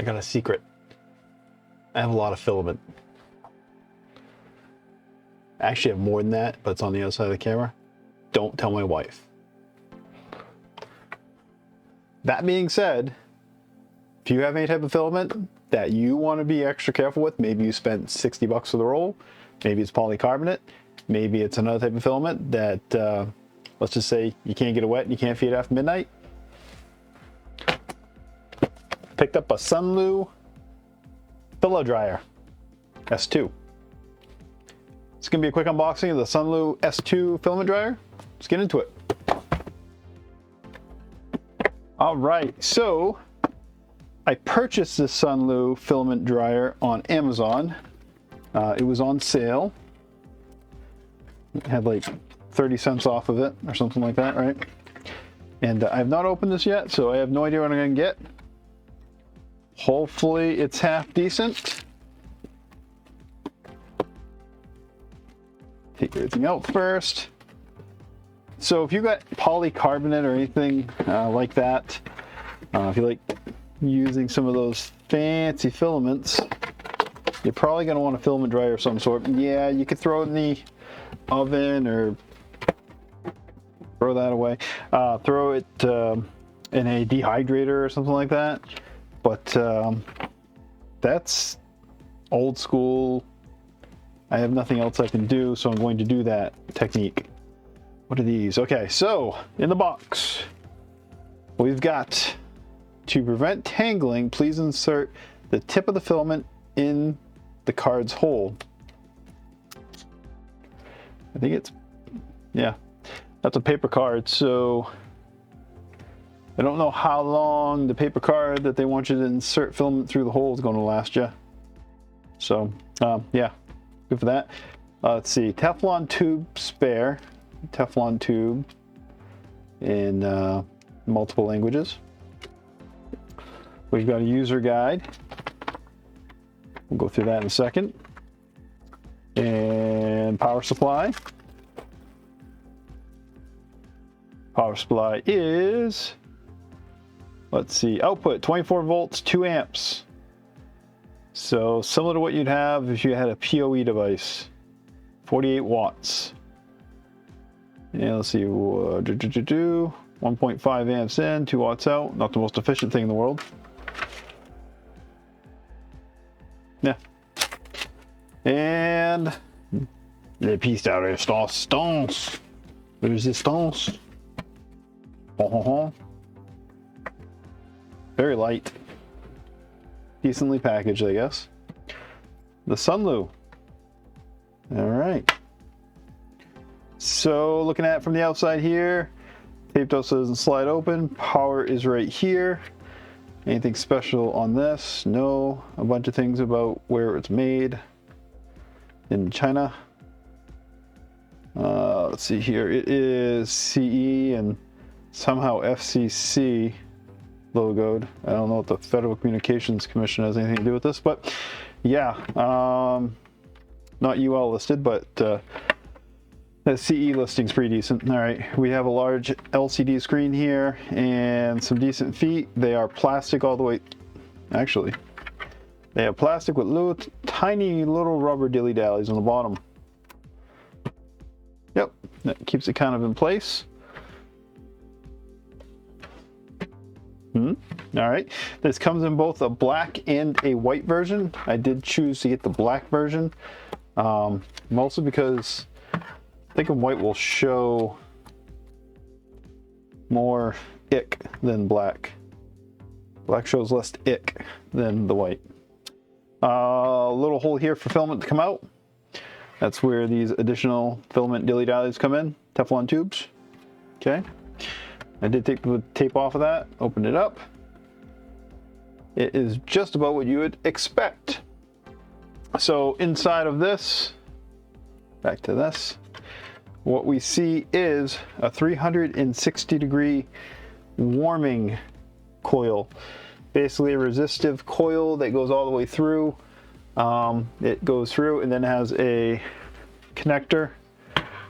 I got a secret. I have a lot of filament. I actually have more than that, but it's on the other side of the camera. Don't tell my wife. That being said, if you have any type of filament that you want to be extra careful with, maybe you spent 60 bucks for the roll, maybe it's polycarbonate, maybe it's another type of filament that, let's just say you can't get it wet and you can't feed it after midnight. Picked up a SUNLU FilaDryer S2. It's going to be a quick unboxing of the SUNLU S2 filament dryer. Let's get into it. All right, so I purchased this SUNLU filament dryer on Amazon. It was on sale. It had like 30 cents off of it or something like that, right? And I have not opened this yet, so I have no idea what I'm going to get. Hopefully it's half decent. Take everything out first. So if you got polycarbonate or anything like that, if you like using some of those fancy filaments, you're probably going to want a filament dryer of some sort. Yeah, you could throw it in the oven or throw that away. Throw it in a dehydrator or something like that. But that's old school. I have nothing else I can do, so I'm going to do that technique. What are these? Okay, so in the box, we've got, to prevent tangling, please insert the tip of the filament in the card's hole. I think it's, yeah, that's a paper card, so I don't know how long the paper card that they want you to insert filament through the hole is going to last you. So, yeah, good for that. Let's see, Teflon tube spare. Teflon tube in multiple languages. We've got a user guide. We'll go through that in a second. And power supply. Power supply is, let's see, output 24 volts, 2 amps. So similar to what you'd have if you had a PoE device, 48 watts. Yeah, let's see, 1.5 amps in, 2 watts out. Not the most efficient thing in the world. Yeah. And les pièces de resistance. Very light. Decently packaged, I guess. The SUNLU. All right. So looking at it from the outside here, tape also doesn't slide open. Power is right here. Anything special on this? No. A bunch of things about where it's made in China. Let's see here. It is CE and somehow FCC logoed. I don't know if the Federal Communications Commission has anything to do with this, but yeah, not UL listed, but the CE listing's pretty decent. All right, we have a large LCD screen here and some decent feet. They are plastic all the way. Actually, they have plastic with little, tiny little rubber dilly-dallies on the bottom. Yep, that keeps it kind of in place. All right, this comes in both a black and a white version. I did choose to get the black version, mostly because I think white will show more ick than black. Black shows less ick than the white. A little hole here for filament to come out. That's where these additional filament dilly-dallies come in, Teflon tubes. Okay. I did take the tape off of that, opened it up. It is just about what you would expect. So inside of this, back to this, what we see is a 360-degree warming coil. Basically a resistive coil that goes all the way through. It goes through and then has a connector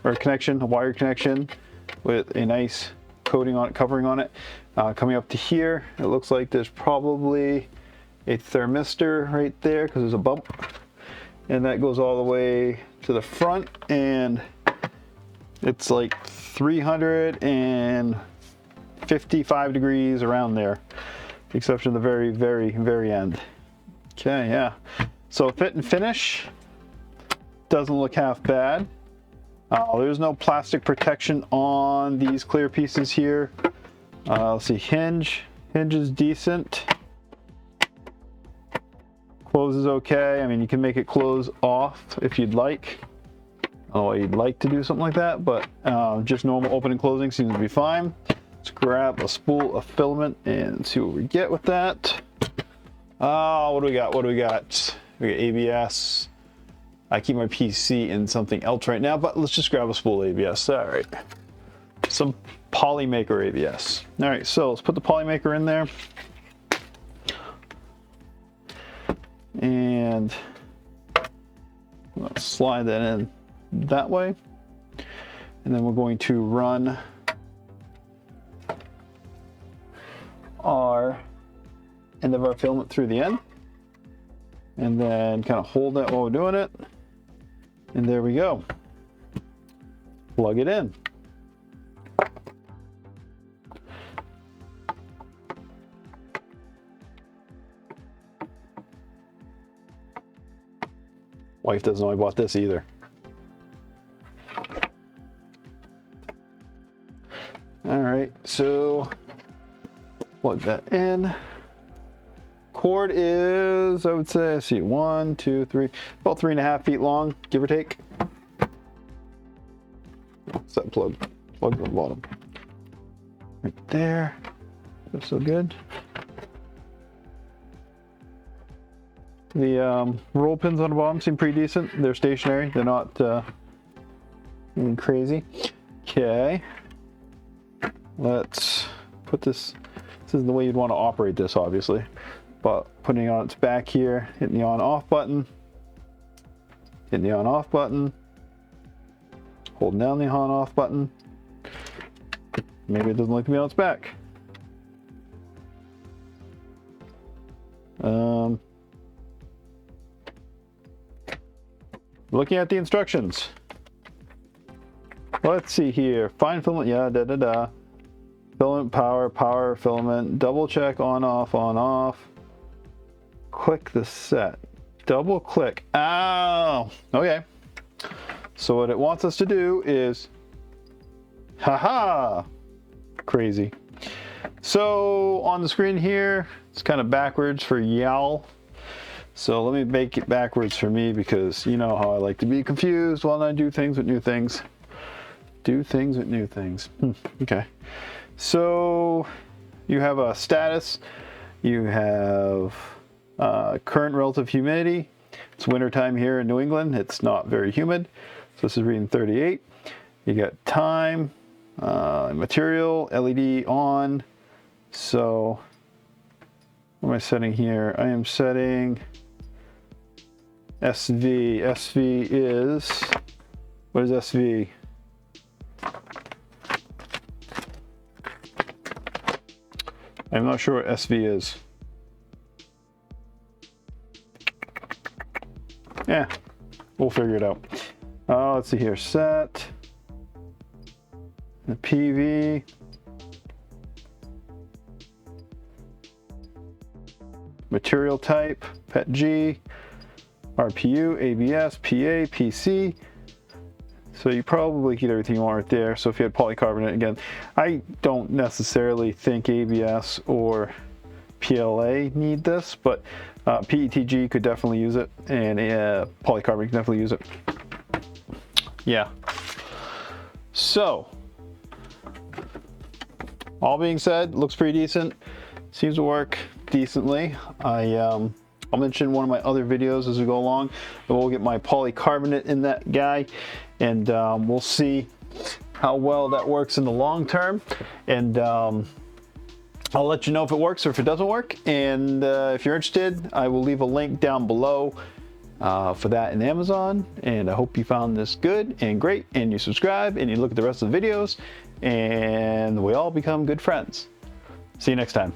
or connection, a wire connection with a nice coating on it, covering on it. Coming up to here, it looks like there's probably a thermistor right there because there's a bump, and that goes all the way to the front, and it's like 355 degrees around there, except for the very, very, very end. Okay, yeah. So fit and finish doesn't look half bad. There's no plastic protection on these clear pieces here. Let's see, hinge is decent. Close is okay. I mean, you can make it close off if you'd like. Oh, you'd like to do something like that, but just normal open and closing seems to be fine. Let's grab a spool of filament and see what we get with that. What do we got? We got ABS. I keep my PC in something else right now, but let's just grab a spool of ABS. All right. Some Polymaker ABS. All right, so let's put the Polymaker in there. And let's slide that in that way. And then we're going to run our end of our filament through the end. And then kind of hold that while we're doing it. And there we go. Plug it in. Wife doesn't know I bought this either. All right, so plug that in. Cord is, I would say, let's see, 1, 2, 3, about 3.5 feet long, give or take. What's that plug? Plug on the bottom. Right there. That's so good. The roll pins on the bottom seem pretty decent. They're stationary. They're not anything crazy. Okay. Let's put this. This is the way you'd want to operate this, obviously. But putting it on its back here, hitting the on-off button, hitting the on-off button, holding down the on-off button. Maybe it doesn't like to be on its back. Looking at the instructions. Let's see here. Fine filament, yeah, Filament, power, filament, double check, on, off. Click the set. Double click. Oh, okay. So what it wants us to do is, haha, crazy. So on the screen here, it's kind of backwards for y'all. So let me make it backwards for me, because you know how I like to be confused while I do things with new things. Do things with new things. Okay. So you have a status. You have current relative humidity. It's wintertime here in New England. It's not very humid. So this is reading 38. You got time, material, LED on. So what am I setting here? I am setting SV. SV is, what is SV? I'm not sure what SV is. Yeah, we'll figure it out. Let's see here, set, the PV, material type, PETG, RPU, ABS, PA, PC. So you probably get everything you want right there. So if you had polycarbonate, again, I don't necessarily think ABS or PLA need this, but PETG could definitely use it, and polycarbonate can definitely use it. Yeah. So, all being said, looks pretty decent. Seems to work decently. I'll mention one of my other videos as we go along, and we'll get my polycarbonate in that guy, and we'll see how well that works in the long term. And I'll let you know if it works or if it doesn't work. And if you're interested, I will leave a link down below for that in Amazon. And I hope you found this good and great, and you subscribe and you look at the rest of the videos, and we all become good friends. See you next time.